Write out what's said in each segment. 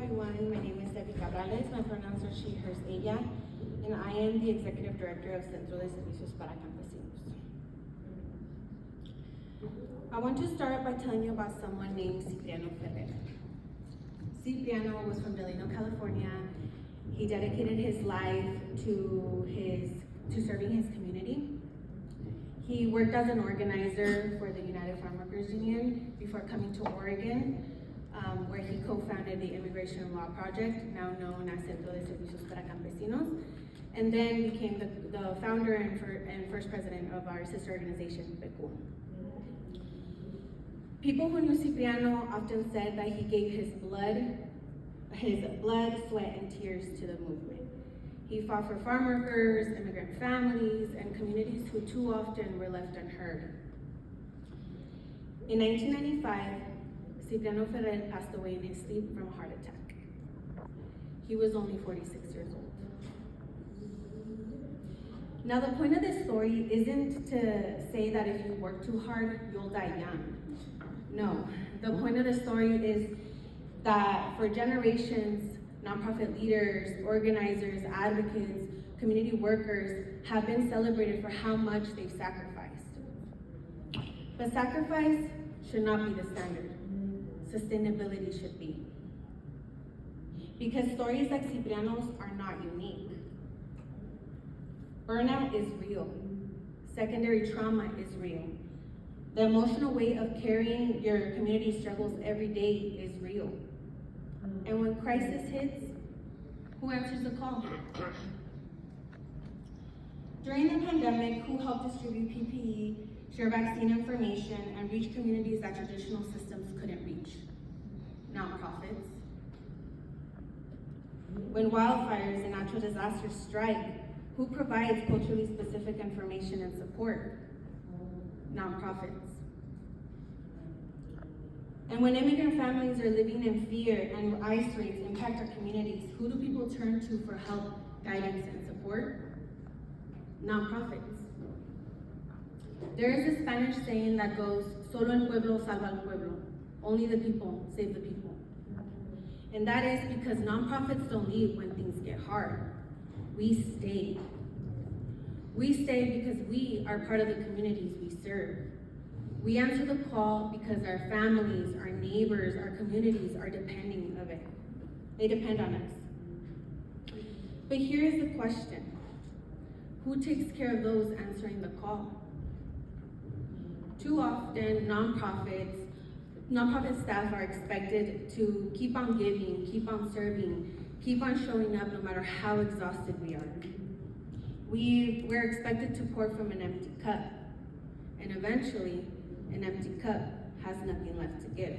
everyone. My name is Debbie Cabrales. My pronouns are she, hers, ella, and I am the Executive Director of Centro de Servicios para Campesinos. I want to start by telling you about someone named Cipriano Ferrer. Cipriano was from Delano, California. He dedicated his life to serving his community. He worked as an organizer for the United Farm Workers Union before coming to Oregon, where he co-founded the Immigration Law Project, now known as Centro de Servicios para Campesinos, and then became the founder and first president of our sister organization, PECU. People who knew Cipriano often said that he gave his blood, sweat, and tears to the movement. He fought for farm workers, immigrant families, and communities who too often were left unheard. In 1995, Cipriano Ferrer passed away in his sleep from a heart attack. He was only 46 years old. Now, the point of this story isn't to say that if you work too hard, you'll die young. No, the point of the story is that for generations, nonprofit leaders, organizers, advocates, community workers have been celebrated for how much they've sacrificed. But sacrifice should not be the standard. Sustainability should be. Because stories like Cipriano's are not unique. Burnout is real. Secondary trauma is real. The emotional weight of carrying your community struggles every day is real. And when crisis hits, who answers the call? During the pandemic, who helped distribute PPE, share vaccine information, and reach communities that traditional systems couldn't reach? Nonprofits. When wildfires and natural disasters strike, who provides culturally specific information and support? Nonprofits. And when immigrant families are living in fear and ICE raids impact our communities, who do people turn to for help, guidance, and support? Nonprofits. There is a Spanish saying that goes, solo el pueblo salva al pueblo. Only the people save the people. And that is because nonprofits don't leave when things get hard. We stay. We stay because we are part of the communities we serve. We answer the call because our families, our neighbors, our communities are depending of it. They depend on us. But here's the question. Who takes care of those answering the call? Too often, nonprofit staff are expected to keep on giving, keep on serving, keep on showing up no matter how exhausted we are. We're expected to pour from an empty cup, and eventually, an empty cup has nothing left to give.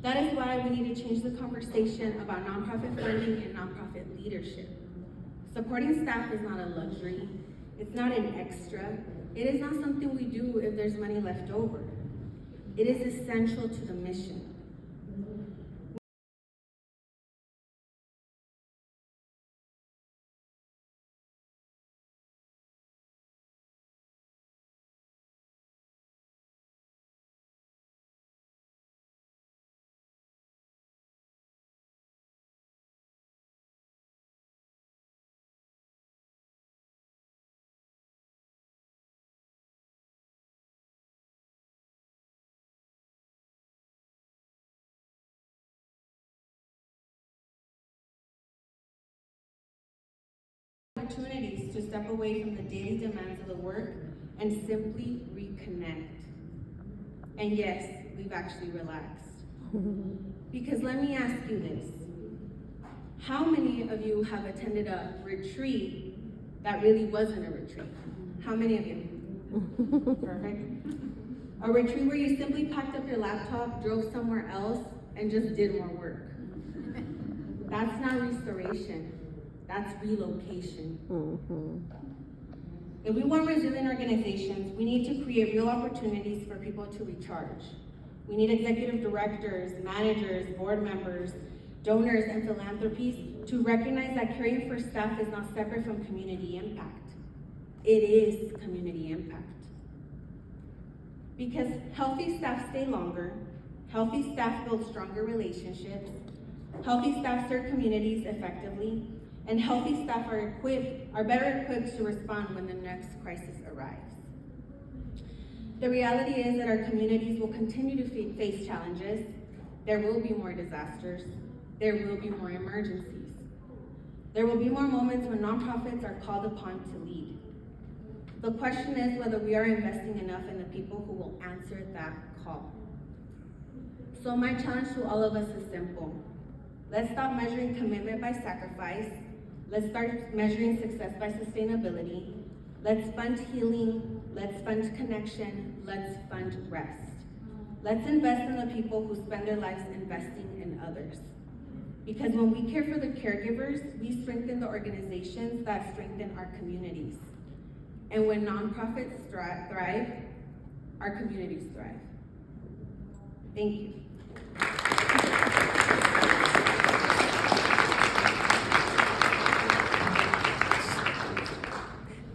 That is why we need to change the conversation about nonprofit funding and nonprofit leadership. Supporting staff is not a luxury. It's not an extra. It is not something we do if there's money left over. It is essential to the mission. Opportunities to step away from the daily demands of the work and simply reconnect. And yes, we've actually relaxed. Because let me ask you this. How many of you have attended a retreat that really wasn't a retreat? How many of you? Perfect. A retreat where you simply packed up your laptop, drove somewhere else, and just did more work. That's not restoration. That's relocation. If we want resilient organizations, we need to create real opportunities for people to recharge. We need executive directors, managers, board members, donors, and philanthropies to recognize that caring for staff is not separate from community impact. It is community impact. Because healthy staff stay longer, Healthy staff build stronger relationships. Healthy staff serve communities effectively. And healthy staff are better equipped to respond when the next crisis arrives. The reality is that our communities will continue to face challenges. There will be more disasters. There will be more emergencies. There will be more moments when nonprofits are called upon to lead. The question is whether we are investing enough in the people who will answer that call. So my challenge to all of us is simple. Let's stop measuring commitment by sacrifice. Let's start measuring success by sustainability. Let's fund healing. Let's fund connection. Let's fund rest. Let's invest in the people who spend their lives investing in others. Because when we care for the caregivers, we strengthen the organizations that strengthen our communities. And when nonprofits thrive, our communities thrive. Thank you.